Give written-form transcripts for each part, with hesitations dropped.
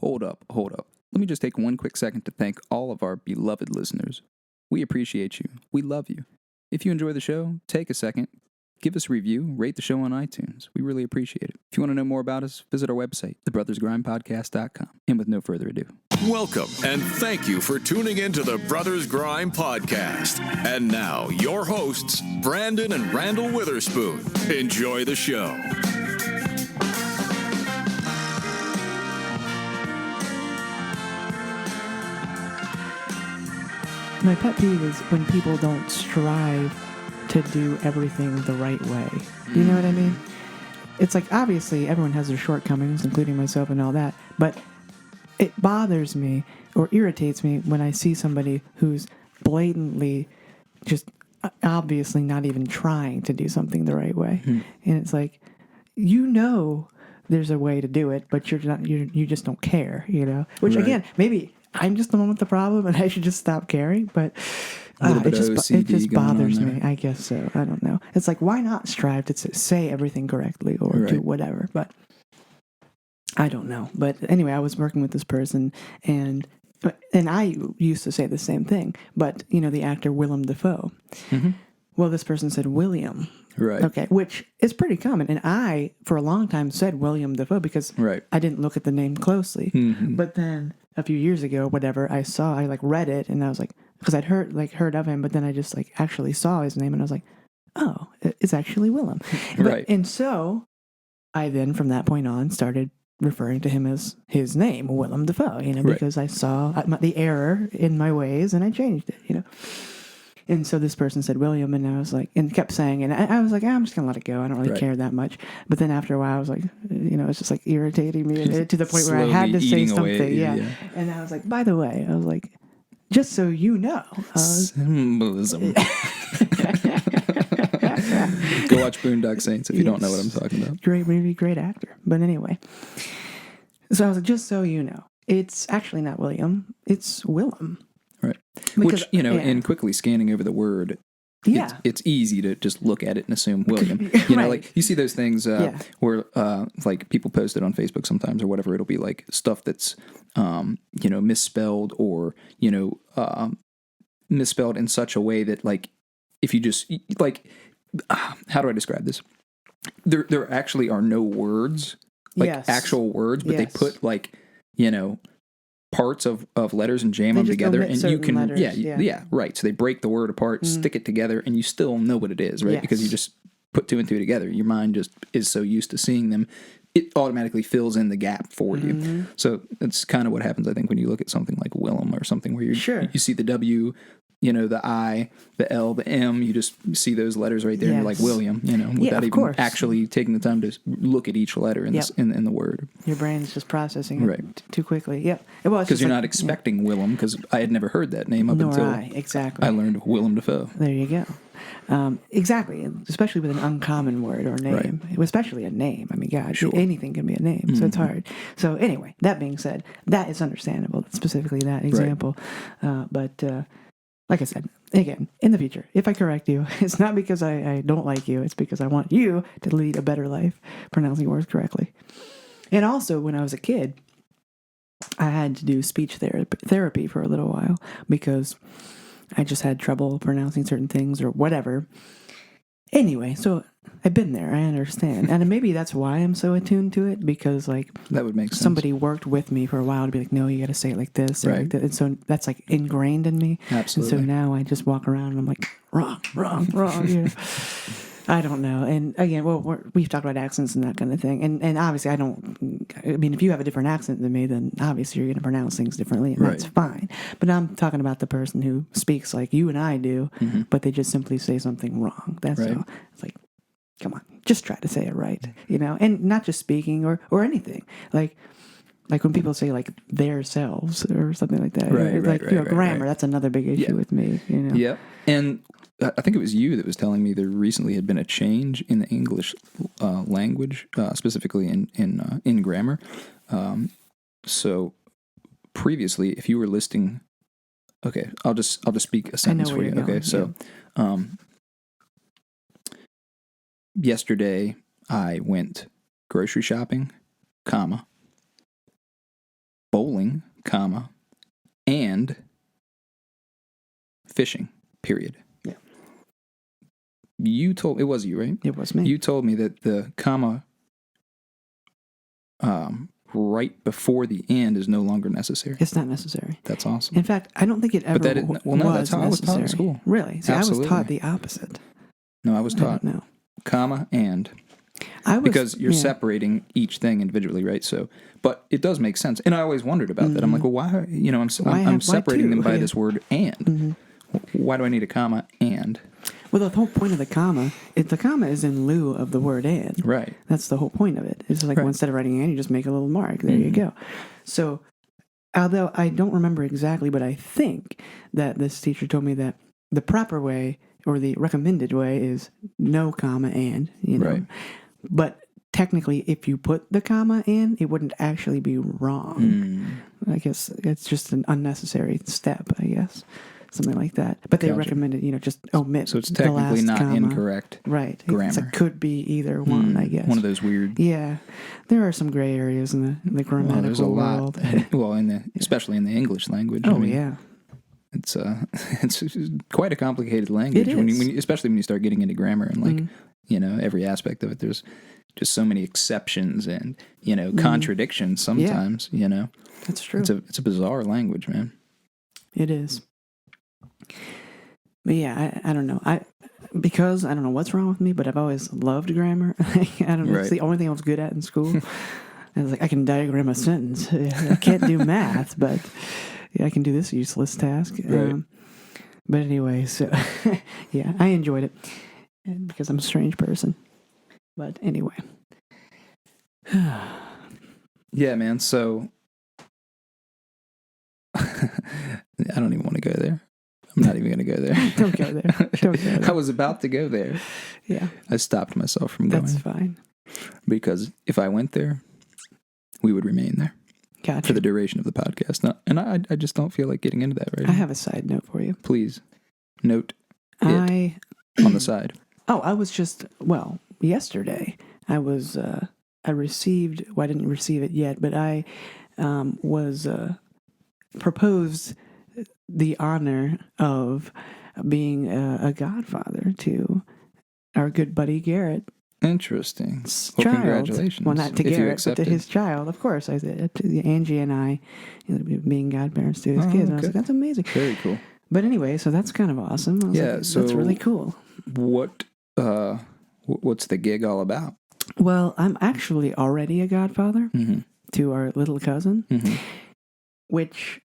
Hold up. Let me just take one quick second to thank all of our beloved listeners. We appreciate you. We love you. If you enjoy the show, take a second, give us a review, rate the show on iTunes. We really appreciate it. If you want to know more about us, visit our website, thebrothersgrindpodcast.com. And with no further ado. Welcome, and thank you for tuning in to the Brothers Grime Podcast. And now, your hosts, Brandon and Randall Witherspoon. Enjoy the show. My pet peeve is when people don't strive to do everything the right way. You know what I mean? It's like, obviously, everyone has their shortcomings, including myself and all that, but it bothers me or irritates me when I see somebody who's blatantly just obviously not even trying to do something the right way. And it's like, you know there's a way to do it, but you just don't care, you know? Which, again, maybe I'm just the one with the problem and I should just stop caring, but it just bothers me. I guess so. I don't know. It's like, why not strive to say everything correctly or do whatever? But I don't know. But anyway, I was working with this person and I used to say the same thing, but, you know, the actor Willem Dafoe. Mm-hmm. Well, this person said William. Right. Okay, which is pretty common. And I, for a long time, said William Dafoe because I didn't look at the name closely. Mm-hmm. But then a few years ago, whatever, I read it, and I was like, because I'd heard of him, but then I just actually saw his name, and I was like, oh, it's actually Willem. And so I then, from that point on, started referring to him as his name, Willem Dafoe, you know, because I saw the error in my ways, and I changed it, you know. And so this person said William, and I was like, and kept saying, and I was like, I'm just gonna let it go. I don't really care that much. But then after a while, I was like, you know, it's just like irritating me to the point where I had to say something. Yeah. And I was like, by the way, I was like, just so you know, symbolism. Go watch Boondock Saints if you don't know what I'm talking about. Great movie, great actor. But anyway, so I was like, just so you know, it's actually not William, it's Willem. Right. Because, which, you know, in quickly scanning over the word, it's easy to just look at it and assume William. You know, like you see those things where like people post it on Facebook sometimes or whatever. It'll be like stuff that's, you know, misspelled or, you know, misspelled in such a way that like if you just like, how do I describe this? There actually are no words, like actual words, but they put like, you know, parts of letters and jam them together, and you can letters, right. So they break the word apart, stick it together, and you still know what it is, right? Because you just put two and two together. Your mind just is so used to seeing them, it automatically fills in the gap for you. So that's kind of what happens, I think, when you look at something like Willem or something where you see the W, you know, the I, the L, the M, you just see those letters right there, and you're like, William, you know, without even actually taking the time to look at each letter in the word. Your brain's just processing it too quickly. Yep. Because you're not expecting Willem, because I had never heard that name up until I learned of Willem Dafoe. There you go. Exactly, especially with an uncommon word or name, especially a name. I mean, God, anything can be a name, so it's hard. So anyway, that being said, that is understandable, specifically that example. But like I said, again, in the future, if I correct you, it's not because I don't like you. It's because I want you to lead a better life, pronouncing words correctly. And also, when I was a kid, I had to do speech therapy for a little while because I just had trouble pronouncing certain things or whatever. Anyway, so I've been there. I understand. And maybe that's why I'm so attuned to it, because like that would make sense. Somebody worked with me for a while to be like, no, you got to say it like this. Or like that. And so that's like ingrained in me. Absolutely. And so now I just walk around and I'm like, wrong. You know? I don't know. And again, we've talked about accents and that kind of thing. And obviously I mean, if you have a different accent than me, then obviously you're going to pronounce things differently, and that's fine. But I'm talking about the person who speaks like you and I do, but they just simply say something wrong. That's all. It's like, come on, just try to say it right, you know? And not just speaking or anything. Like when people say like their selves or something like that. Grammar, that's another big issue with me, you know? Yeah. And I think it was you that was telling me there recently had been a change in the English language, specifically in grammar. So previously, if you were listing, okay, I'll just speak a sentence for you. Okay, so yesterday I went grocery shopping, comma, comma, and fishing, period. Yeah. It was you, right? It was me. You told me that the comma right before the and is no longer necessary. It's not necessary. That's awesome. In fact, I don't think it ever that's how I was taught in school. Really? See, Absolutely. I was taught the opposite. No, I was taught no comma and. Because you're separating each thing individually, right? So, but it does make sense. And I always wondered about that. I'm like, well, why? I'm separating them by this word and. Mm-hmm. Why do I need a comma and? Well, the whole point of the comma is in lieu of the word and. Right. That's the whole point of it. It's like instead of writing and, you just make a little mark. There you go. So, although I don't remember exactly, but I think that this teacher told me that the proper way or the recommended way is no comma and, Right. But technically, if you put the comma in, it wouldn't actually be wrong. I guess it's just an unnecessary step, I guess. Something like that. But they recommended, just omit. So it's technically not comma. Incorrect. Right. Grammar. It could be either one, I guess. One of those weird. Yeah. There are some gray areas in the grammatical there's a world. lot. Well, especially in the English language. Oh, yeah. It's quite a complicated language. It is. Especially when you start getting into grammar and every aspect of it. There's just so many exceptions and contradictions sometimes. Yeah. That's true. It's a bizarre language, man. It is. But yeah, I don't know. Because I don't know what's wrong with me, but I've always loved grammar. I don't know. Right. It's the only thing I was good at in school. I was like, I can diagram a sentence. I can't do math, but I can do this useless task. Right. But anyway, so yeah, I enjoyed it because I'm a strange person. But anyway. Yeah, man. So I don't even want to go there. I'm not even going to go there. Don't go there. Don't go there. I was about to go there. Yeah. I stopped myself from going. That's fine. Because if I went there, we would remain there. Gotcha. For the duration of the podcast. And I just don't feel like getting into that right now. I have a side note for you. Please. Note it on the side. Oh, I was yesterday I was, I didn't receive it yet, but I was proposed the honor of being a godfather to our good buddy Garrett. Interesting. Well, Child. congratulations. Well, not to Garrett, but to his child. Of course, I said Angie and I, being godparents to his kids. And I was like, that's amazing. Very cool. But anyway, so that's kind of awesome. I was like, so that's really cool. What's the gig all about? Well, I'm actually already a godfather to our little cousin, which,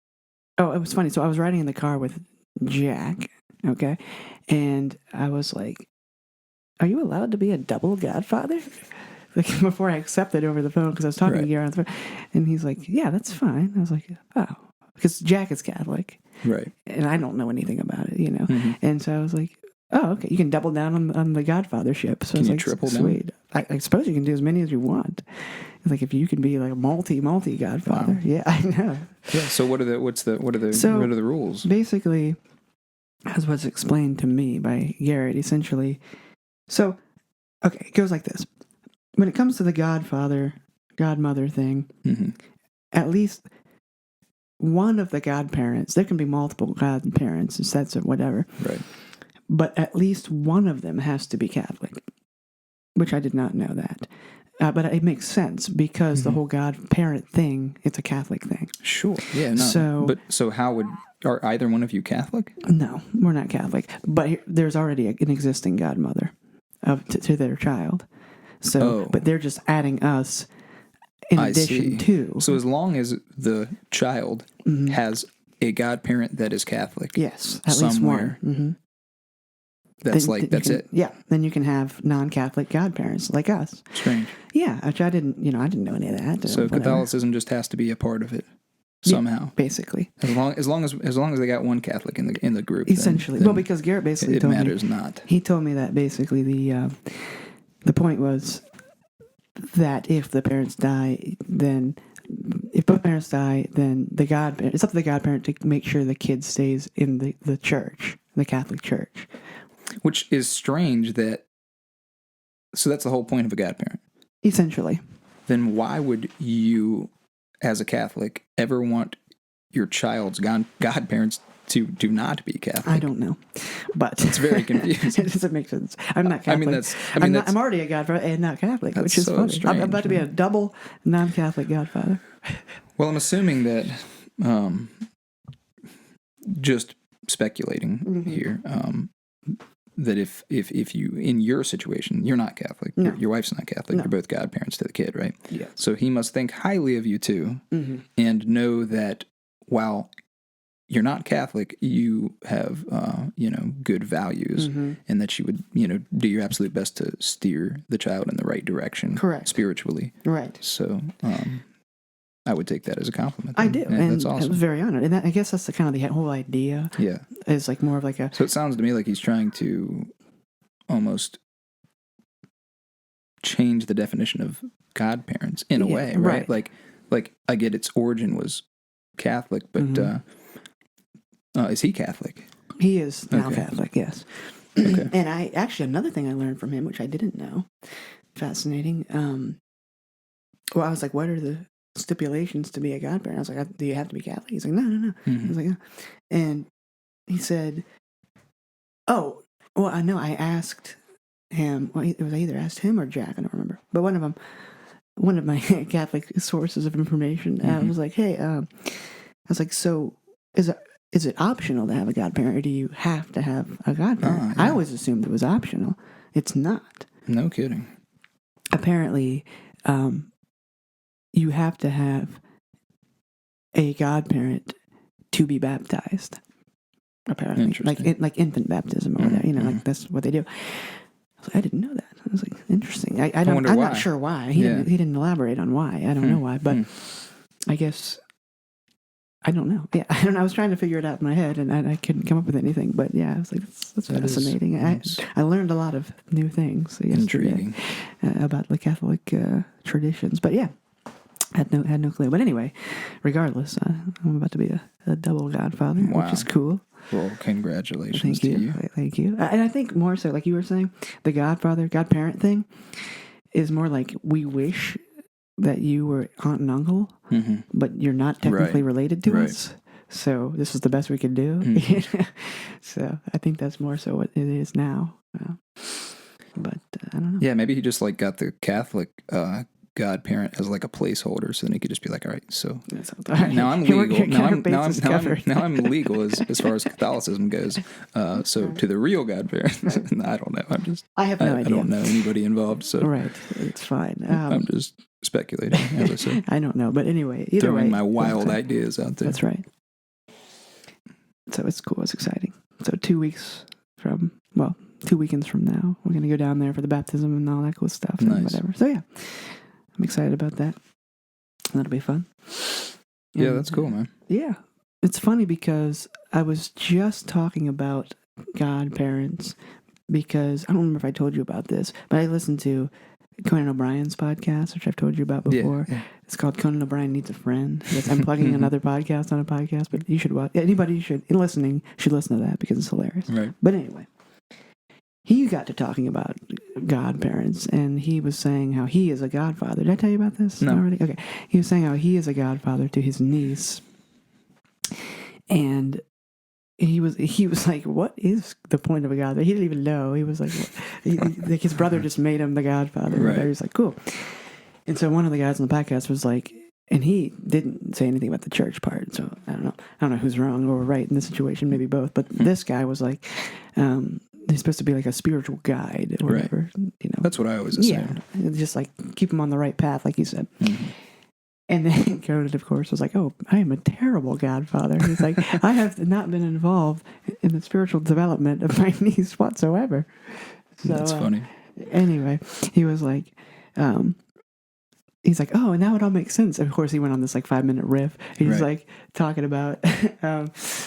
it was funny. So I was riding in the car with Jack, okay? And I was like, are you allowed to be a double godfather? Like before I accepted over the phone, because I was talking to Garrett on the phone, and he's like, yeah, that's fine. I was like, oh, because Jack is Catholic. Right. And I don't know anything about it, And so I was like, oh, okay, you can double down on the godfathership. So can you like, triple sweet. down? I suppose you can do as many as you want. It's like if you can be like a multi godfather. Wow. Yeah, I know. Yeah. So what are the rules? Basically, as what's explained to me by Garrett, essentially. So, okay, it goes like this. When it comes to the godmother thing, at least one of the godparents, there can be multiple godparents, sets of whatever. Right. But at least one of them has to be Catholic, which I did not know that. But it makes sense because the whole godparent thing, it's a Catholic thing. Sure. Yeah, no. So are either one of you Catholic? No, we're not Catholic. But there's already an existing godmother to their child. So, but they're just adding us in addition to. So as long as the child has a godparent that is Catholic. Yes, at somewhere, least one. That's it. Yeah, then you can have non-Catholic godparents like us. Strange. Yeah, which I didn't know any of that. So Catholicism just has to be a part of it somehow. Yeah, basically. As long as they got one Catholic in the group. Essentially. Then because Garrett basically told me. It matters not. He told me that basically the point was that if the parents die, then if both parents die, then it's up to the godparent to make sure the kid stays in the church, the Catholic Church. Which is strange so that's the whole point of a godparent. Essentially. Then why would you, as a Catholic, ever want your child's godparents to do not be Catholic? I don't know, but it's very confusing. It doesn't make sense. I'm not Catholic. I'm already a godfather and not Catholic, which is so funny. Strange. I'm about to be a double non-Catholic godfather. Well, I'm assuming that, just speculating here, that if you, in your situation, you're not Catholic, no. your wife's not Catholic, no. you're both godparents to the kid, right? Yeah. So he must think highly of you too, and know that while you're not Catholic, you have, good values, and that you would, do your absolute best to steer the child in the right direction. Correct. Spiritually. Right. So, I would take that as a compliment. I do, and that's awesome. I was very honored. And I guess that's the kind of the whole idea. Yeah. Is like more of like a... So it sounds to me like he's trying to almost change the definition of godparents in a way, right? Like I get its origin was Catholic, but is he Catholic? He is now Catholic, yes. Okay. And another thing I learned from him, which I didn't know, fascinating. I was like, what are the stipulations to be a godparent? I was like, do you have to be Catholic? He's like, no. I was like, no. And he said, oh, well, I know. I asked him. Well, it was I either asked him or Jack. I don't remember. But one of my Catholic sources of information. I was like, hey, I was like, so is it optional to have a godparent, or do you have to have a godparent? I always assumed it was optional. It's not. No kidding. Apparently, you have to have a godparent to be baptized. Apparently, like infant baptism or that, like that's what they do. I didn't know that. I was like, interesting. I'm not sure why. He didn't elaborate on why. I don't know why, but I guess I don't know. Yeah, I don't know. I was trying to figure it out in my head, and I couldn't come up with anything. But yeah, I was like, that's fascinating. I learned a lot of new things yesterday about the Catholic traditions. But yeah, had no clue. But anyway, regardless, I'm about to be a double godfather, which is cool. Well, congratulations to you. Thank you. And I think more so, like you were saying, the godparent thing is more like we wish that you were aunt and uncle, but you're not technically related to us. So this is the best we could do. So I think that's more so what it is now. But I don't know. Yeah, maybe he just like got the Catholic godparent as like a placeholder, so then he could just be like, all right, so now I'm legal. Now I'm legal as far as Catholicism goes. So to the real godparent, I don't know. I have no idea. I don't know anybody involved. So it's fine. I'm just speculating, as I said. I don't know, but anyway, throwing my wild ideas out there. That's right. So it's cool. It's exciting. So 2 weekends from now, we're going to go down there for the baptism and all that cool stuff and whatever. So yeah, I'm excited about that. That'll be fun. Yeah, that's cool, man. Yeah. It's funny because I was just talking about godparents because I don't remember if I told you about this, but I listened to Conan O'Brien's podcast, which I've told you about before. Yeah. It's called Conan O'Brien Needs a Friend. I'm plugging another podcast on a podcast, but you should watch. Anybody listening should listen to that because it's hilarious. Right. But anyway, he got to talking about godparents, and he was saying how he is a godfather. Did I tell you about this already? Okay. He was saying how he is a godfather to his niece, and he was like, what is the point of a godfather? He didn't even know. He was like, like his brother just made him the godfather. Right. He was like, cool. And so one of the guys on the podcast was like, and he didn't say anything about the church part. So I don't know who's wrong or right in this situation, maybe both. But this guy was like, he's supposed to be like a spiritual guide or whatever. That's what I always assumed. Yeah, just like keep him on the right path, like you said. Mm-hmm. And then Conan, of course, was like, oh, I am a terrible godfather. He's like, I have not been involved in the spiritual development of my niece whatsoever. So, that's funny. Anyway, he was like, he's like, oh, and now it all makes sense. Of course, he went on this like 5-minute riff. He's like talking about,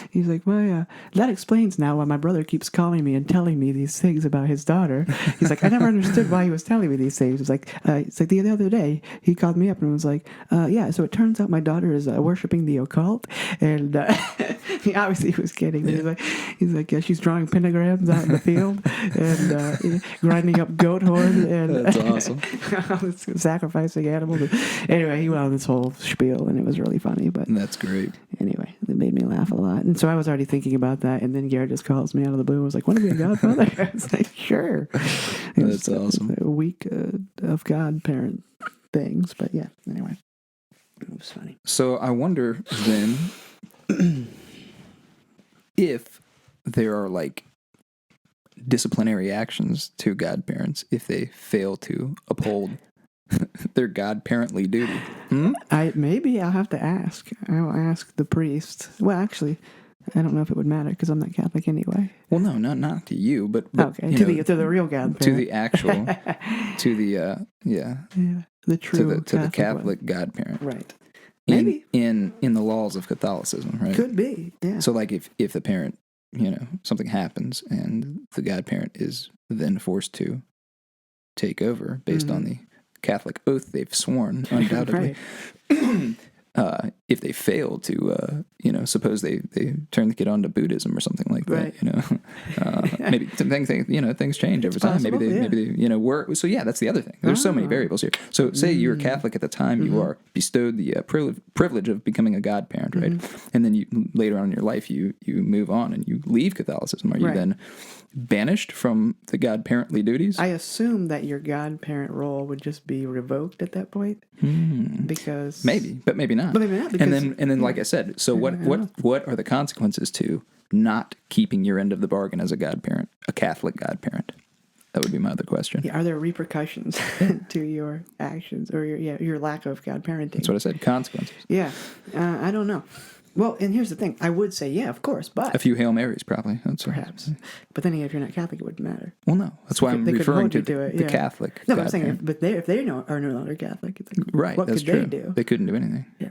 he's like, well, yeah, that explains now why my brother keeps calling me and telling me these things about his daughter. He's like, I never understood why he was telling me these things. It's like the other day he called me up and was like, yeah, so it turns out my daughter is worshiping the occult, and he obviously was kidding. Yeah. He's like, yeah, she's drawing pentagrams out in the field and grinding up goat horn and that's awesome. Sacrificing animals. Anyway, he went on this whole spiel, and it was really funny. But that's great. Anyway, It made me laugh a lot. And so I was already thinking about that. And then Garrett just calls me out of the blue and was like, want to be a godfather? I was like, sure. That's awesome. A week of godparent things. But yeah, anyway. It was funny. So I wonder then if there are like disciplinary actions to godparents if they fail to uphold their godparently duty. Maybe I'll have to ask. I'll ask the priest. Well, actually, I don't know if it would matter because I'm not Catholic anyway. Well, no, not to you, but okay, to the real godparent, to the actual, to the the true to the Catholic godparent, right? Maybe in the laws of Catholicism, right? Could be, yeah. So, like, if the parent, something happens and the godparent is then forced to take over based on the Catholic oath they've sworn, undoubtedly. If they fail to, suppose they turn the kid on to Buddhism or something like that, maybe things change over time. Maybe they work. So yeah, that's the other thing. There's so many variables here. So say you're Catholic at the time you are bestowed the privilege of becoming a godparent, right? And then you later on in your life you move on and you leave Catholicism. Are you then banished from the godparently duties? I assume that your godparent role would just be revoked at that point, because maybe, but maybe not. But maybe not. And then, like I said, so what are the consequences to not keeping your end of the bargain as a godparent, a Catholic godparent? That would be my other question. Yeah, are there repercussions to your actions or your lack of godparenting? That's what I said. Consequences. Yeah, I don't know. Well, and here's the thing. I would say, yeah, of course, but... A few Hail Marys, probably. Perhaps. But then if you're not Catholic, it wouldn't matter. Well, no. That's why I'm referring to the Catholic. No, I'm saying, if they are no longer Catholic, it's like, right, what could they do? They couldn't do anything. Yeah.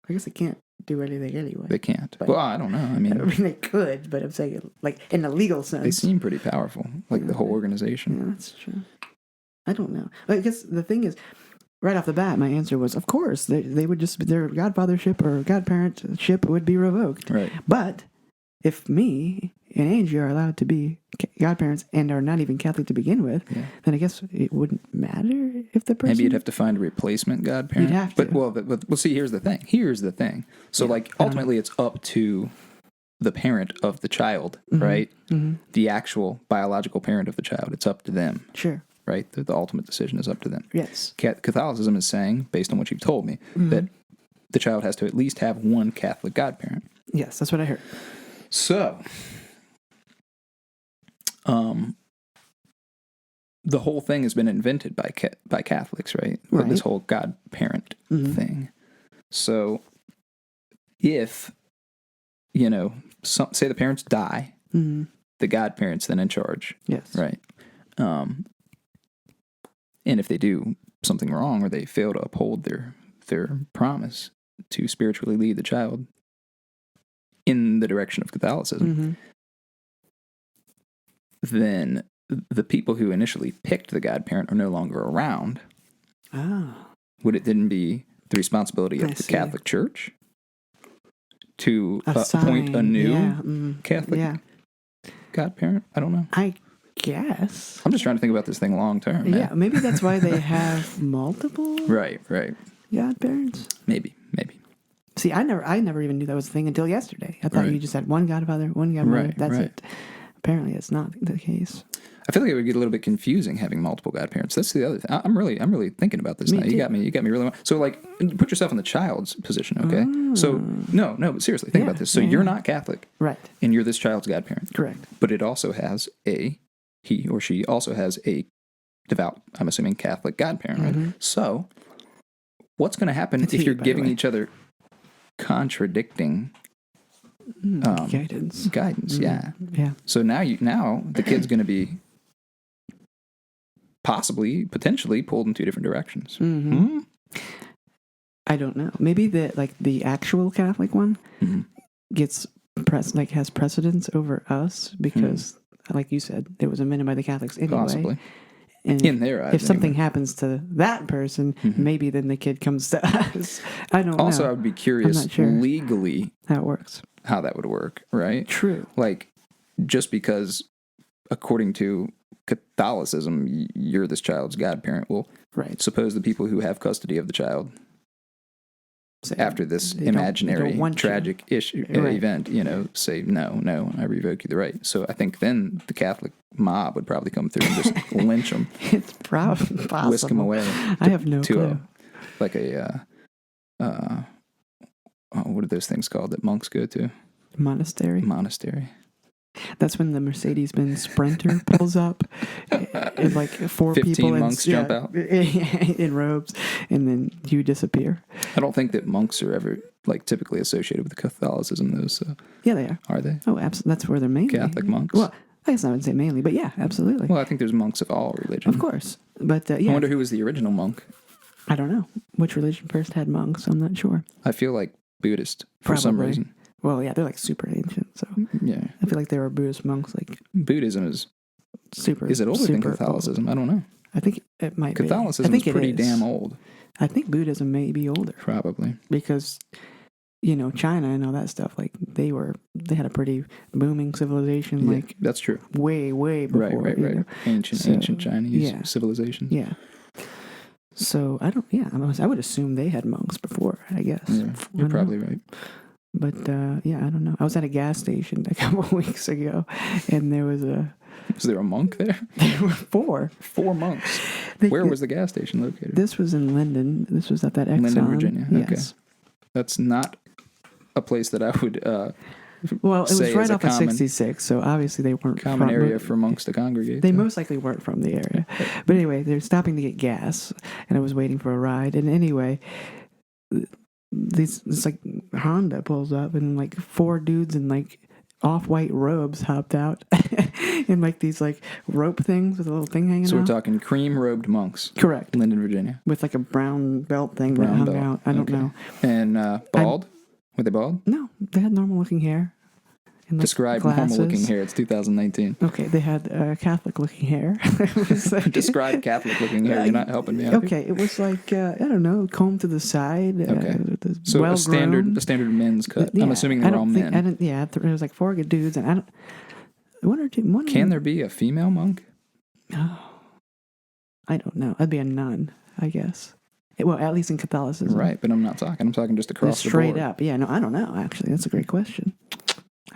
I guess they can't do anything anyway. They can't. But, well, I don't know. I mean, they could, but I'm saying, like, in a legal sense. They seem pretty powerful, like the whole organization. Yeah, that's true. I don't know. I guess the thing is... Right off the bat, my answer was, of course, they would just, their godfathership or godparentship would be revoked. Right. But if me and Angie are allowed to be godparents and are not even Catholic to begin with, then I guess it wouldn't matter if the person... Maybe you'd have to find a replacement godparent. You'd have to. But see, here's the thing. So, ultimately, it's up to the parent of the child, right? Mm-hmm. The actual biological parent of the child. It's up to them. Sure. Right? The ultimate decision is up to them. Yes. Catholicism is saying, based on what you've told me, that the child has to at least have one Catholic godparent. Yes, that's what I heard. So, the whole thing has been invented by Catholics, right? This whole godparent thing. So, if, say the parents die, the godparent's then in charge. Yes. Right? And if they do something wrong or they fail to uphold their promise to spiritually lead the child in the direction of Catholicism, then the people who initially picked the godparent are no longer around. Would it then be the responsibility of the Catholic Church to appoint a new Catholic godparent? I don't know. I guess. I'm just trying to think about this thing long term. Yeah, maybe that's why they have multiple. Right. Godparents. Maybe. See, I never even knew that was a thing until yesterday. I thought you just had one godfather, one godmother. That's it. Apparently, it's not the case. I feel like it would get a little bit confusing having multiple godparents. That's the other thing. I'm really thinking about this now. Too. You got me really. So, like, put yourself in the child's position, okay? So, no, but seriously, think about this. So, you're not Catholic, right? And you're this child's godparent, correct? But it also has he or she also has a devout, I'm assuming, Catholic godparent, right? So, what's going to happen if you're giving each other contradicting guidance? Yeah. So now the kid's going to be potentially pulled in two different directions. I don't know. Maybe the actual Catholic one gets has precedence over us because. Like you said, it was invented by the Catholics anyway. Possibly. And in their eyes, if something happens to that person, maybe then the kid comes to us. I don't know. Also, I would be curious legally how it works. How that would work, right? True. Like, just because, according to Catholicism, you're this child's godparent, well, suppose the people who have custody of the child after this imaginary tragic event, say, no, I revoke you the right. So I think then the Catholic mob would probably come through and just lynch them. It's probably possible. Whisk them away. I have no clue. What are those things called that monks go to? Monastery. That's when the Mercedes-Benz Sprinter pulls up, and like 4 15 people monks jump out in robes, and then you disappear. I don't think that monks are ever like typically associated with Catholicism, though. So yeah, they are. Are they? Oh, absolutely. That's where they're mainly Catholic monks. Well, I guess I would say mainly, but yeah, absolutely. Well, I think there's monks of all religions. Of course, but yeah. I wonder who was the original monk. I don't know which religion first had monks. I'm not sure. I feel like Buddhist for some reason. Well, yeah, they're like super ancient, so yeah. I feel like there were Buddhist monks. Like Buddhism is super. Is it older than Catholicism? Old. I don't know. I think it might. Catholicism is pretty damn old. I think Buddhism may be older. Probably because China and all that stuff. Like they had a pretty booming civilization. Yeah, like that's true. Way before. Right. Ancient Chinese civilization. Yeah. So I don't. Yeah, I would assume they had monks before. I guess. Yeah, you're probably right. But, yeah, I don't know. I was at a gas station a couple of weeks ago, and there was Was there a monk there? There were 4. 4 monks. Where was the gas station located? This was in Linden. This was at that Exxon. Linden, Virginia. Yes. Okay. That's not a place that I would well, it was right off of 66, so obviously they weren't common area for monks to congregate. They most likely weren't from the area. But anyway, they're stopping to get gas, and I was waiting for a ride. And anyway, this like Honda pulls up, and like 4 dudes in like off-white robes hopped out in like these like rope things with a little thing hanging out. So we're talking cream-robed monks. Correct. Linden, Virginia. With like a brown belt thing that hung out. I don't know. And bald? Were they bald? No, they had normal-looking hair. And, like, describe normal-looking hair. It's 2019. Okay, they had Catholic-looking hair. Describe Catholic-looking hair. You're not helping me out. Okay, it was like, I don't know, comb to the side. Okay. So a standard men's cut. Yeah, I'm assuming they're all men. There was like 4 good dudes, and one or two. Can there be a female monk? Oh, I don't know. I'd be a nun, I guess. Well, at least in Catholicism. Right, but I'm not talking. I'm talking just across the board. Straight up. Yeah, no, I don't know, actually. That's a great question.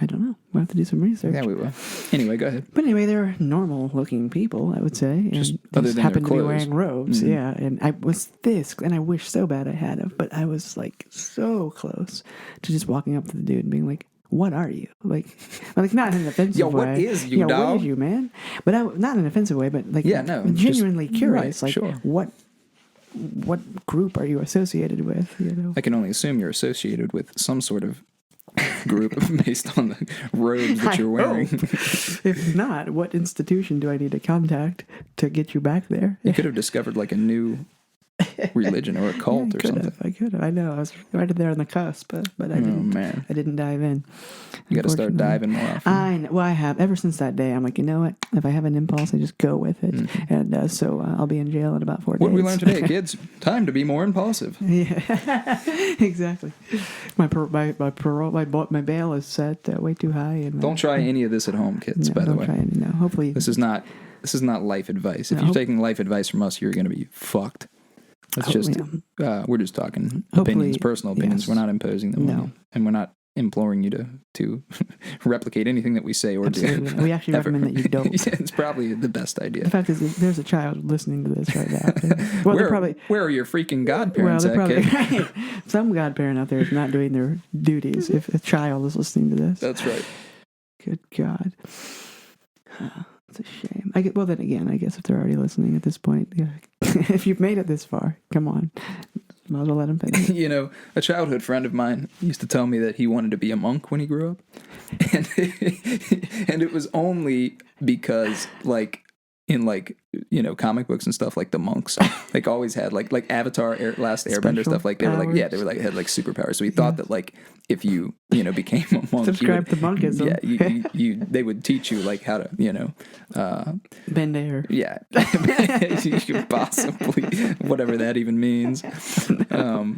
I don't know. We'll have to do some research. Yeah, we will. Anyway, go ahead. But anyway, they were normal-looking people, I would say. Just and other than happened their to be clothes. wearing robes, yeah. And I was and I wish so bad I had of, but I was like so close to just walking up to the dude and being like, "What are you?" Like not in an offensive way. What is you, dog? What is you, man? But not in an offensive way, but like genuinely curious. Right, like, what group are you associated with? I can only assume you're associated with some sort of group based on the robes that you're wearing. If not, what institution do I need to contact to get you back there? You could have discovered like a new religion or a cult or something. I could have. I know. I was right there on the cusp, but I didn't. Man. I didn't dive in. You got to start diving more often. I know. Well, I have. Ever since that day, I'm like, you know what? If I have an impulse, I just go with it. Mm-hmm. And so I'll be in jail in about 4 days. What did we learn today, kids? Time to be more impulsive. Yeah, exactly. My bail is set way too high. And don't try any of this at home, kids. By the way, no. Hopefully, this is not life advice. If you're taking life advice from us, you're going to be fucked. It's just we're just talking opinions, personal opinions. Yes. We're not imposing them on you, and we're not imploring you to replicate anything that we say or Absolutely. do. We actually recommend that you don't. Yeah, it's probably the best idea. The fact is, there's a child listening to this right now. Well, where are your freaking godparents at, kid? Right. Some godparent out there is not doing their duties if a child is listening to this. That's right. Good God. It's a shame. I guess if they're already listening at this point, if you've made it this far, come on. Might as well let them finish. A childhood friend of mine used to tell me that he wanted to be a monk when he grew up. And it was only because, in comic books and stuff, like the monks always had like Avatar, Last Airbender stuff, like they were had superpowers. So he thought that if you became a monk, subscribe to monkism. you they would teach you how to bend air. Yeah, you could possibly whatever that even means. Yeah,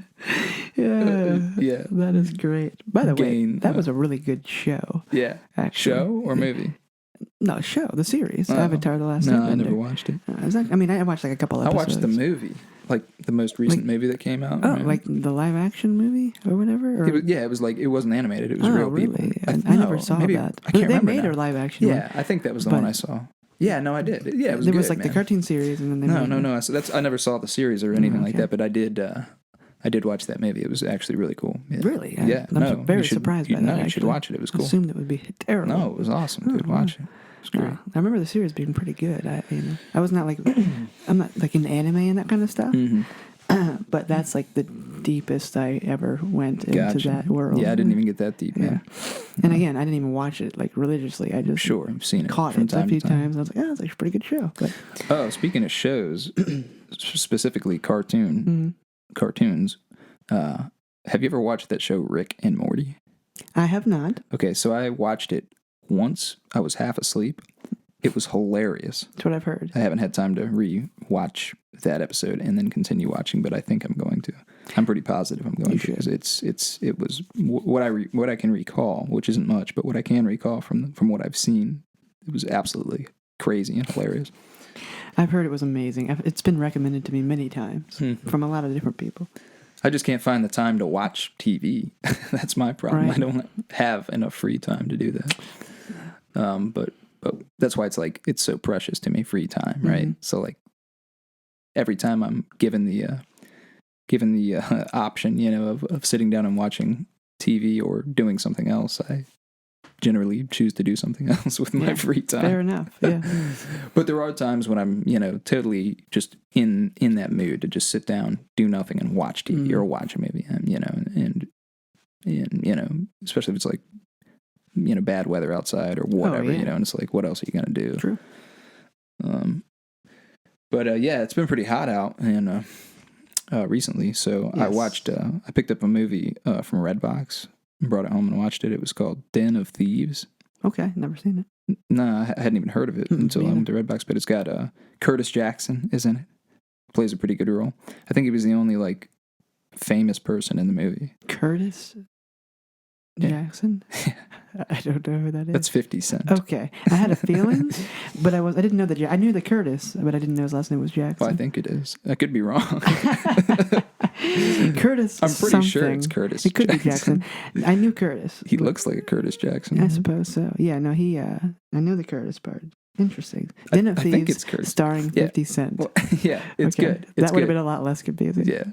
that is great. By the way, that was a really good show. Yeah, actually. Show or movie. No, show, the series, Avatar, The Last Airbender. No, I never watched it. I watched a couple episodes. I watched the movie, like the most recent movie that came out. Oh, right? Like the live action movie or whatever? Or? It was like, it wasn't animated. It was real really? people. I never saw that. I can't remember. They made now. a live action one. Yeah, I think that was the one I saw. Yeah, no, I did. Yeah, it was There good, was like man. the cartoon series, and then they No. I never saw the series or anything like that, but I did watch that movie. It was actually really cool. Yeah. Really? I'm very surprised by that. No, you should watch it. It was cool. I assumed it would be terrible. No, it was awesome, dude. Watch it. It's great. I remember the series being pretty good. I was not like, I'm not like in anime and that kind of stuff. Mm-hmm. But that's like the deepest I ever went into that world. Yeah, I didn't even get that deep, man. And again, I didn't even watch it like religiously. I just I've seen it caught from it time a few to time. times. I was like, it's like a pretty good show. But speaking of shows, specifically cartoons, have you ever watched that show Rick and Morty? I have not. Okay, so I watched it once. I was half asleep. It was hilarious. That's what I've heard. I haven't had time to re-watch that episode and then continue watching, but I think I'm going to. I'm pretty positive I'm going to, because it was what I can recall, which isn't much, but what I can recall from what I've seen, it was absolutely crazy and hilarious. I've heard it was amazing. It's been recommended to me many times from a lot of different people. I just can't find the time to watch TV. That's my problem. Right. I don't have enough free time to do that. But that's why it's so precious to me, free time, right? Mm-hmm. So like every time I'm given the option, of sitting down and watching TV or doing something else, I generally choose to do something else with my free time. Fair enough. Yeah. But there are times when I'm, totally just in that mood to just sit down, do nothing, and watch TV or watch a movie, and especially if it's like, bad weather outside or whatever, and it's like, what else are you going to do? True. But it's been pretty hot out and recently. So yes. I picked up a movie from Redbox and brought it home and watched it. It was called Den of Thieves. Okay, never seen it. No, I hadn't even heard of it until I went to Redbox, but it's got Curtis Jackson is in it. Plays a pretty good role. I think he was the only like famous person in the movie. Curtis Jackson? I don't know who that is. That's 50 Cent. Okay. I had a feeling, but I didn't know that. I knew the Curtis, but I didn't know his last name was Jackson. Well, I think it is. I could be wrong. Curtis. I'm pretty sure it's Curtis. It could be Jackson. I knew Curtis. He looks like a Curtis Jackson. I suppose so. Yeah, no, I know the Curtis part. Interesting. Den of Thieves, think it's Curtis. Starring 50 Cent. Well, yeah, it's good. That would have been a lot less confusing. Yeah.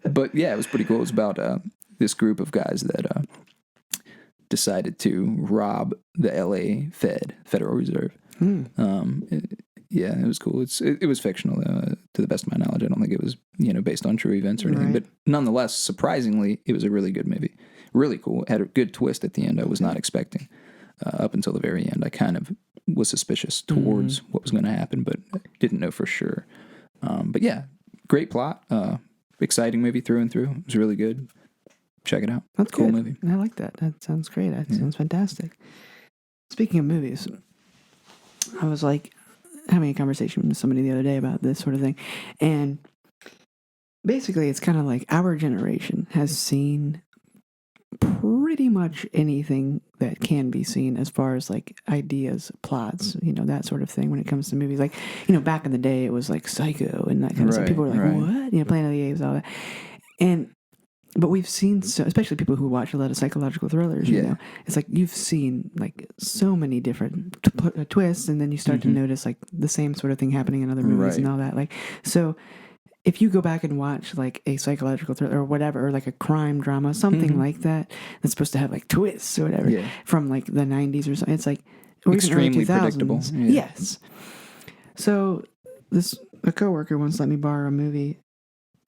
But yeah, it was pretty cool. It was about this group of guys that decided to rob the LA Federal Reserve. It was cool. It was fictional, to the best of my knowledge. I don't think it was, based on true events or anything. Right. But nonetheless, surprisingly, it was a really good movie. Really cool. It had a good twist at the end I was not expecting. Up until the very end, I kind of was suspicious towards what was going to happen, but didn't know for sure. But yeah, great plot. Exciting movie through and through. It was really good. Check it out. That's cool good. Movie. I like that. That sounds great. That sounds fantastic. Speaking of movies, I was like having a conversation with somebody the other day about this sort of thing, and basically it's kind of like our generation has seen pretty much anything that can be seen as far as like ideas, plots, that sort of thing when it comes to movies. Like, back in the day it was like Psycho and that kind of stuff. People were like, what? Planet of the Apes, all that. But we've seen, especially people who watch a lot of psychological thrillers, it's like you've seen like so many different twists, and then you start to notice like the same sort of thing happening in other movies and all that. Like, so if you go back and watch like a psychological thriller or whatever, or like a crime drama, something like that, that's supposed to have like twists or whatever from like the 90s or something, it's like, or extremely even early 2000s. Predictable. Yeah. Yes. So a coworker once let me borrow a movie.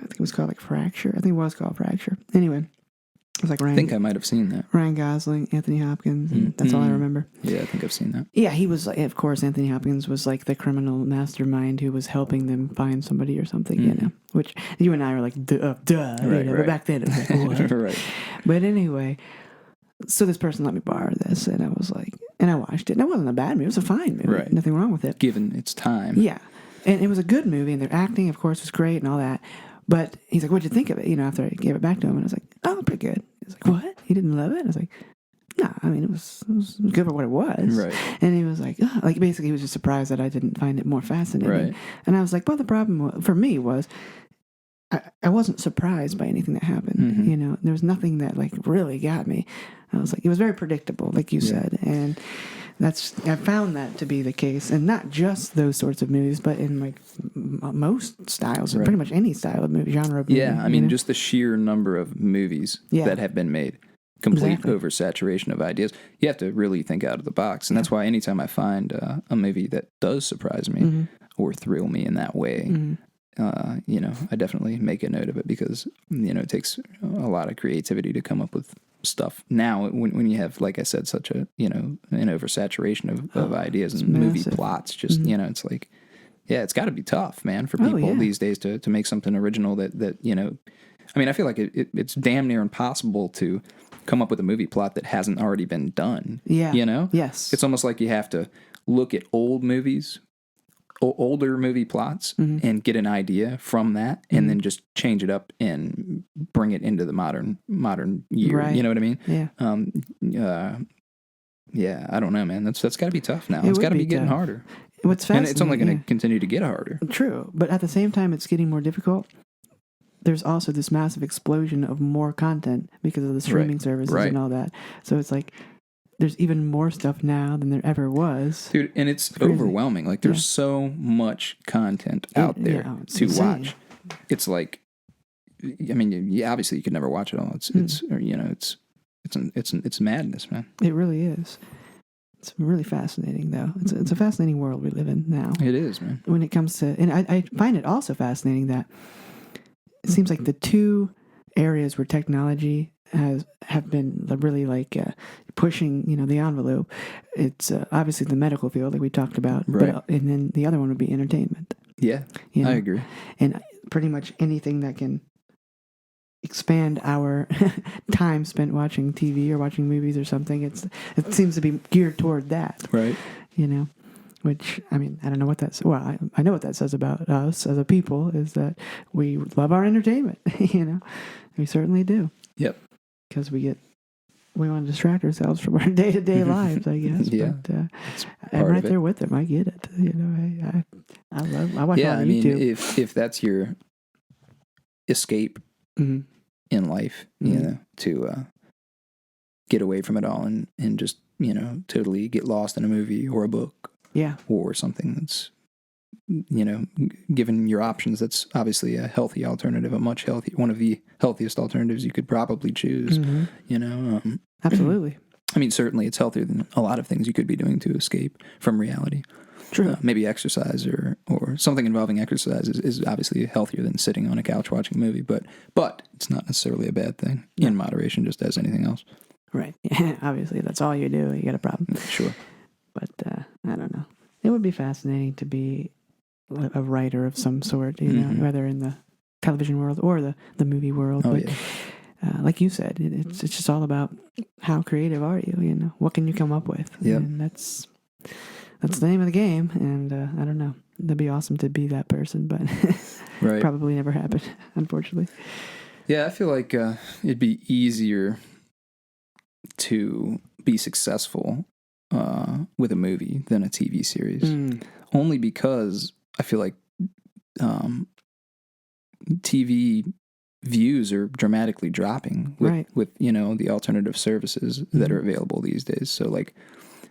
I think it was called like Fracture. I think it was called Fracture. Anyway, it was like Ryan. I think I might have seen that. Ryan Gosling, Anthony Hopkins. And that's all I remember. Yeah, I think I've seen that. Yeah, he was like, of course, Anthony Hopkins was like the criminal mastermind who was helping them find somebody or something, which you and I were like, duh. Right. But back then it was like, what? Right. But anyway, so this person let me borrow this, and I was like, and I watched it, and it wasn't a bad movie. It was a fine movie. Right. Nothing wrong with it. Given its time. Yeah. And it was a good movie, and their acting, of course, was great and all that. But he's like, what'd you think of it? After I gave it back to him. And I was like, oh, pretty good. He's like, what? He didn't love it? I was like, no, I mean, it was good for what it was. Right. And he was like, basically he was just surprised that I didn't find it more fascinating. Right. And I was like, well, the problem for me was I wasn't surprised by anything that happened. Mm-hmm. You know, there was nothing that like really got me. I was like, it was very predictable, like you said. And I found that to be the case. And not just those sorts of movies, but in like most styles, pretty much any style of movie, genre of movie. Yeah, I mean, just the sheer number of movies that have been made. Complete oversaturation of ideas. You have to really think out of the box. And that's why anytime I find a movie that does surprise me or thrill me in that way, you know, I definitely make a note of it because, you know, it takes a lot of creativity to come up with stuff. Now, when you have, like I said, such a, you know, an oversaturation of ideas and movie plots, just, you know, it's like, yeah, it's got to be tough, man, for people these days to make something original that, you know, I mean, I feel like it's damn near impossible to come up with a movie plot that hasn't already been done. Yeah. You know? Yes. It's almost like you have to look at old movies, older movie plots, and get an idea from that, and then just change it up and bring it into the modern year. Right. You know what I mean? Yeah. Yeah, I don't know, man. That's got to be tough now. It's got to be getting harder. What's fascinating, and it's only going to continue to get harder. True, but at the same time, it's getting more difficult. There's also this massive explosion of more content because of the streaming services and all that. So it's like there's even more stuff now than there ever was. Dude, and it's overwhelming. Like there's so much content out there to watch. It's like, I mean, obviously you could never watch it all. It's you know, it's madness, man. It really is. It's really fascinating, though. It's a fascinating world we live in now. It is, man. When it comes to, and I find it also fascinating that it seems like the two areas where technology have been really like pushing, you know, the envelope. It's obviously the medical field, like we talked about, right? And then the other one would be entertainment. Yeah, you know? I agree. And pretty much anything that can expand our time spent watching TV or watching movies or something, it seems to be geared toward that, right? You know. Which, I mean, I don't know what that's... Well, I know what that says about us as a people, is that we love our entertainment, you know? We certainly do. Yep. Because we want to distract ourselves from our day-to-day lives, I guess. Yeah. But I'm right there with them. I get it. You know, I watch a lot of YouTube. Yeah, I mean, if that's your escape in life, you know, to get away from it all and just, you know, totally get lost in a movie or a book. Yeah. Or something that's, you know, given your options, that's obviously a healthy alternative, one of the healthiest alternatives you could probably choose, you know. Absolutely. I mean, certainly it's healthier than a lot of things you could be doing to escape from reality. True. Maybe exercise or something involving exercise is obviously healthier than sitting on a couch watching a movie, but it's not necessarily a bad thing in moderation, just as anything else. Right. Obviously, that's all you do. You got a problem. Sure. But I don't know. It would be fascinating to be a writer of some sort, you know, whether in the television world or the movie world. Oh, but yeah. like you said, it's just all about how creative are you, you know? What can you come up with? Yep. And that's the name of the game. And I don't know. It'd be awesome to be that person, but right. Probably never happened, unfortunately. Yeah, I feel like it'd be easier to be successful with a movie than a TV series. Only because I feel like TV views are dramatically dropping with you know, the alternative services that are available these days. So like,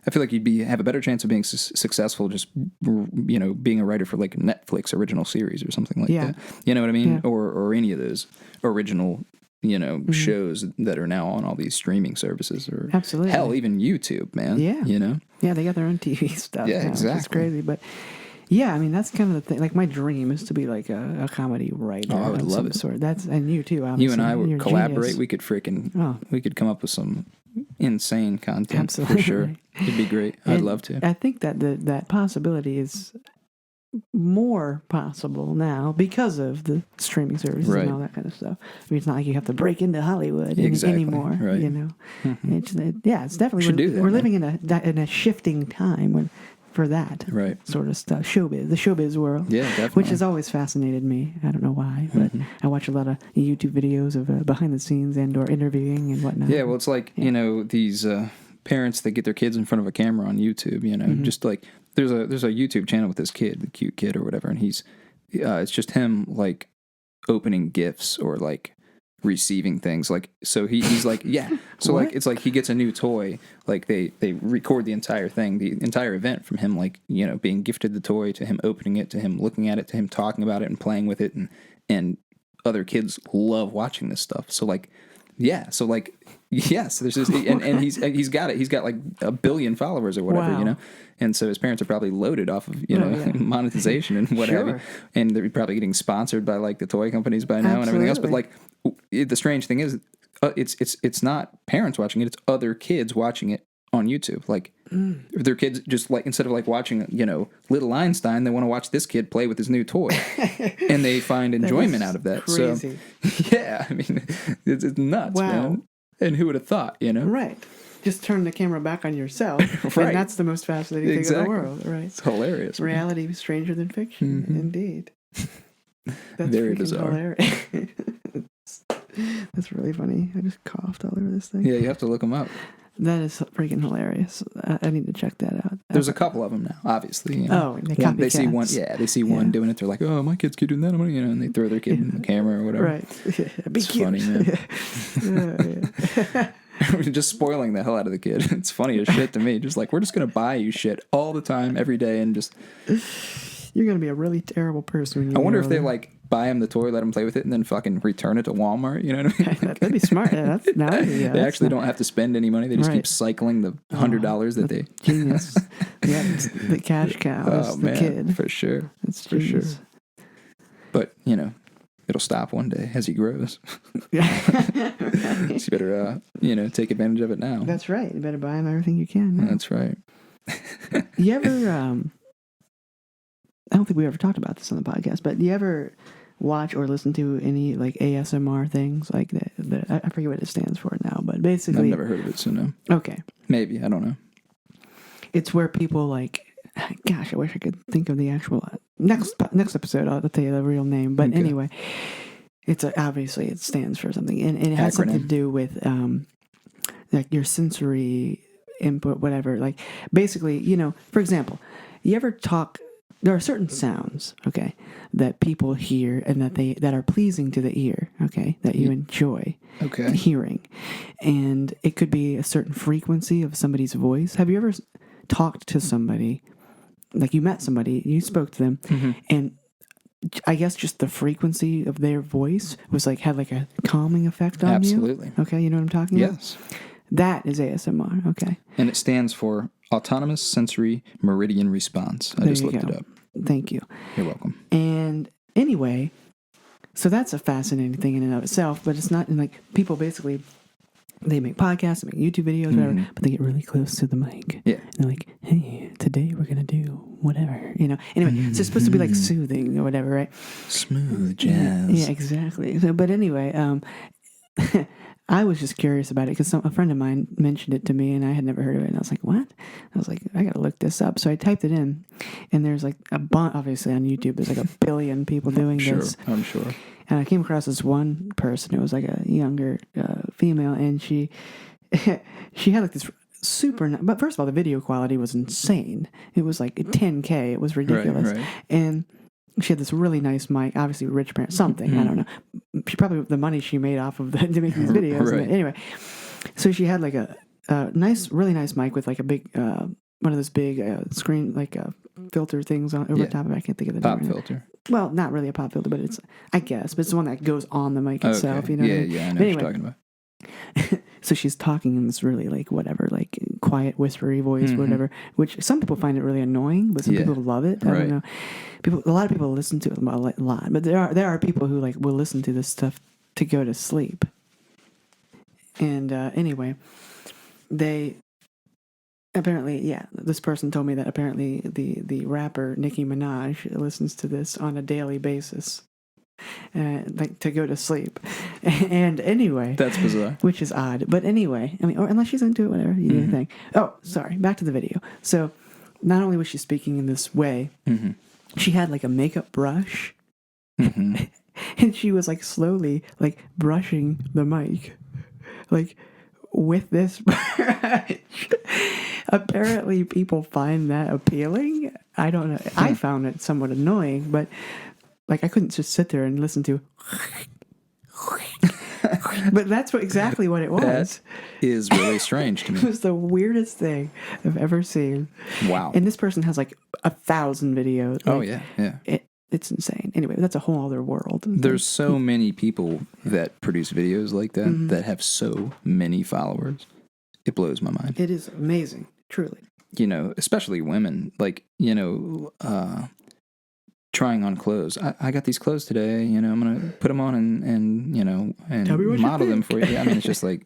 I feel like you'd have a better chance of being successful just, you know, being a writer for like a Netflix original series or something like that. You know what I mean? Yeah. Or any of those original, you know, shows that are now on all these streaming services, or absolutely, hell, even YouTube, man. Yeah, you know, yeah, they got their own TV stuff. Yeah, exactly. It's crazy, but yeah, I mean, that's kind of the thing. Like, my dream is to be like a comedy writer. Oh, I would love it. Sort. And you too. Obviously. You and I would collaborate. Genius. We could we could come up with some insane content. Absolutely. For sure. It'd be great. I'd love to. I think that that possibility is more possible now because of the streaming services and all that kind of stuff. I mean, it's not like you have to break into Hollywood anymore. Right. You know, it's definitely we're living in a shifting time for that sort of stuff. The showbiz world. Yeah, definitely. Which has always fascinated me. I don't know why, but I watch a lot of YouTube videos of behind the scenes and or interviewing and whatnot. Yeah, well, it's like you know, these parents that get their kids in front of a camera on YouTube, you know, just like there's a YouTube channel with this kid, the cute kid or whatever, and he's it's just him like opening gifts or like receiving things, like, so he's like, so like it's like he gets a new toy, like they record the entire thing, the entire event, from him, like, you know, being gifted the toy to him opening it to him looking at it to him talking about it and playing with it, and other kids love watching this stuff. So like so there's this, and he's got like 1 billion followers or whatever, you know, and so his parents are probably loaded off of, you know, monetization and what have you, and they're probably getting sponsored by like the toy companies by now and everything else. But like the strange thing is, it's not parents watching it; it's other kids watching it on YouTube. Like their kids just like, instead of like watching, you know, Little Einstein, they want to watch this kid play with his new toy, and they find enjoyment out of that. Crazy. So yeah, I mean, it's nuts, man. And who would have thought, you know? Right. Just turn the camera back on yourself, and that's the most fascinating thing in the world, right? It's hilarious. Reality is stranger than fiction, indeed. That's very bizarre. Hilarious. That's really funny. I just coughed all over this thing. Yeah, you have to look them up. That is freaking hilarious. I need to check that out. There's a couple of them now, obviously. You know. Oh, and they see one. Yeah, they see one doing it. They're like, "Oh, my kid's kid doing that," you know, and they throw their kid in the camera or whatever. Right. It's funny, man. We're just spoiling the hell out of the kid. It's funny as shit to me. Just like, we're just gonna buy you shit all the time, every day, and just. You're gonna be a really terrible person. When you I wonder if they like buy him the toy, let him play with it, and then fucking return it to Walmart. You know what I mean? That'd be smart. They actually don't have to spend any money. They just keep cycling the $100 that they. Genius. Yeah, the cash cow is the kid. For sure. It's for sure. But you know, it'll stop one day as he grows. So you better, you know, take advantage of it now. That's right. You better buy him everything you can. Now. That's right. You ever? I don't think we ever talked about this on the podcast, but do you ever watch or listen to any like ASMR things like that? I forget what it stands for now, but basically, I've never heard of it, so no. Okay, maybe, I don't know. It's where people like, gosh, I wish I could think of the actual next episode. I'll tell you the real name, but anyway, it's obviously it stands for something, and it has something to do with like your sensory input, whatever. Like basically, you know, for example, you ever talk. There are certain sounds, okay, that people hear and that are pleasing to the ear, okay, that you enjoy hearing. And it could be a certain frequency of somebody's voice. Have you ever talked to somebody, like you met somebody, you spoke to them, and I guess just the frequency of their voice was like, had like a calming effect on you? Absolutely. Okay, you know what I'm talking about? Yes. That is ASMR, okay. And it stands for Autonomous Sensory Meridian Response. I just looked it up. Thank you. You're welcome. And anyway, so that's a fascinating thing in and of itself, but it's not, and like people basically, they make podcasts, they make YouTube videos, whatever, but they get really close to the mic. Yeah. And they're like, hey, today we're going to do whatever, you know. Anyway, so it's supposed to be like soothing or whatever, right? Smooth jazz. Yeah, exactly. So, but anyway, I was just curious about it because a friend of mine mentioned it to me and I had never heard of it. And I was like, what? I was like, I got to look this up. So I typed it in and there's like obviously on YouTube, there's like 1 billion people doing this. I'm sure. And I came across this one person who was like a younger female and she had like this but first of all, the video quality was insane. It was like 10K. It was ridiculous. Right. And she had this really nice mic, obviously rich parents, something, I don't know. She probably, the money she made off of to make these videos. Right. Anyway, so she had like a really nice mic with like a big, one of those big screen, like filter things over the top of it. I can't think of the name. Pop filter. Well, not really a pop filter, but it's, I guess, but it's the one that goes on the mic itself, you know? Yeah, I know what you're talking about. So she's talking in this really like whatever, like quiet, whispery voice, whatever. Which some people find it really annoying, but some people love it. I don't know. A lot of people listen to it a lot, but there are people who like will listen to this stuff to go to sleep. And anyway, they apparently, this person told me that apparently the rapper Nicki Minaj listens to this on a daily basis. Like to go to sleep, and anyway, that's bizarre. Which is odd, but anyway, I mean, or unless she's into it, whatever you do your thing. Oh, sorry. Back to the video. So, not only was she speaking in this way, she had like a makeup brush, and she was like slowly like brushing the mic, like with this apparently people find that appealing. I don't know. I found it somewhat annoying, but like I couldn't just sit there and listen to but that's exactly what it was. That is really strange to me. It was the weirdest thing I've ever seen. Wow. And this person has like 1,000 videos. Oh, yeah. It's insane. Anyway, that's a whole other world. There's so many people that produce videos like that that have so many followers. It blows my mind. It is amazing, truly. Especially women, like, trying on clothes. I got these clothes today, I'm going to put them on and model them for you. I mean, it's just like,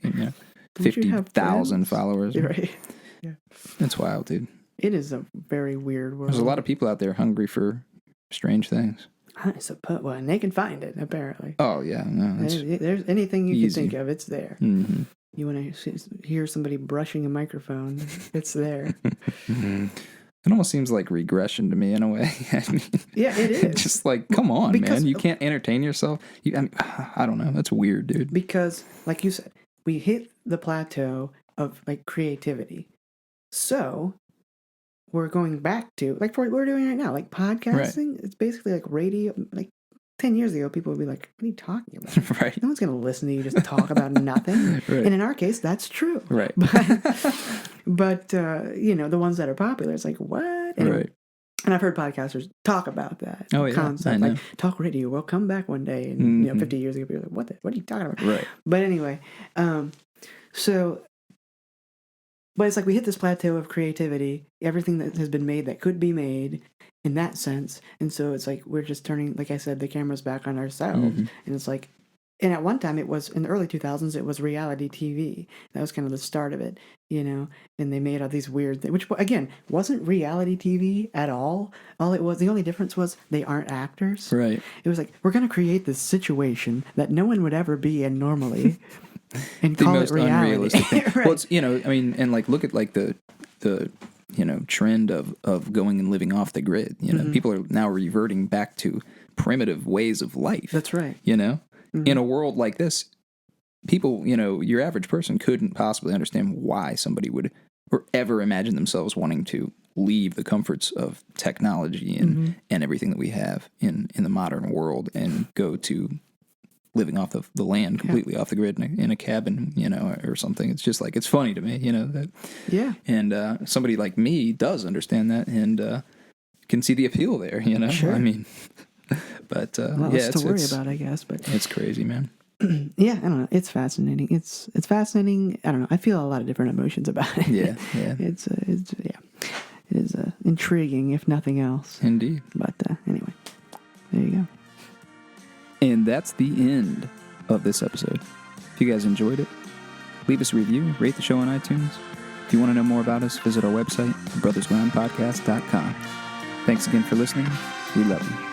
50,000 followers. Right. Yeah. It's wild, dude. It is a very weird world. There's a lot of people out there hungry for strange things. I suppose, well, and they can find it, apparently. Oh, yeah. No, there's anything you easy. can think of, it's there. Mm-hmm. You want to hear somebody brushing a microphone, it's there. It almost seems like regression to me in a way. I mean, yeah, it is. Just like, come on, man. You can't entertain yourself. I don't know. That's weird, dude. Because, like you said, we hit the plateau of like creativity. So we're going back to like what we're doing right now, like podcasting. Right. It's basically like radio. Like 10 years ago, people would be like, "What are you talking about?" Right. No one's going to listen to you just talk about nothing. Right. And in our case, that's true. Right. But the ones that are popular, it's like, what? Anyway, right. And I've heard podcasters talk about that concept, like talk radio. Well, come back one day, and 50 years ago, people were like, what are you talking about? Right. But anyway, but it's like we hit this plateau of creativity. Everything that has been made that could be made in that sense, and so it's like we're just turning, like I said, the cameras back on ourselves, and it's like. And at one time, it was, in the early 2000s, it was reality TV. That was kind of the start of it, and they made all these weird things, which, again, wasn't reality TV at all. All it was, the only difference was they aren't actors. Right. It was like, we're going to create this situation that no one would ever be in normally and call it reality. Unrealistic thing. Right. Well, it's, and like, look at like the trend of going and living off the grid. People are now reverting back to primitive ways of life. That's right. In a world like this, people, your average person couldn't possibly understand why somebody would or ever imagine themselves wanting to leave the comforts of technology and everything that we have in the modern world and go to living off the land, completely off the grid in a cabin, or something. It's just like, it's funny to me, that. Yeah. And somebody like me does understand that and can see the appeal there, Sure. I mean... But it's to worry about, I guess. But it's crazy, man. Yeah, I don't know. It's fascinating. It's fascinating. I don't know. I feel a lot of different emotions about it. Yeah. It is intriguing, if nothing else. Indeed. But anyway, there you go. And that's the end of this episode. If you guys enjoyed it, leave us a review, rate the show on iTunes. If you want to know more about us, visit our website, brothersgrindpodcast.com. Thanks again for listening. We love you.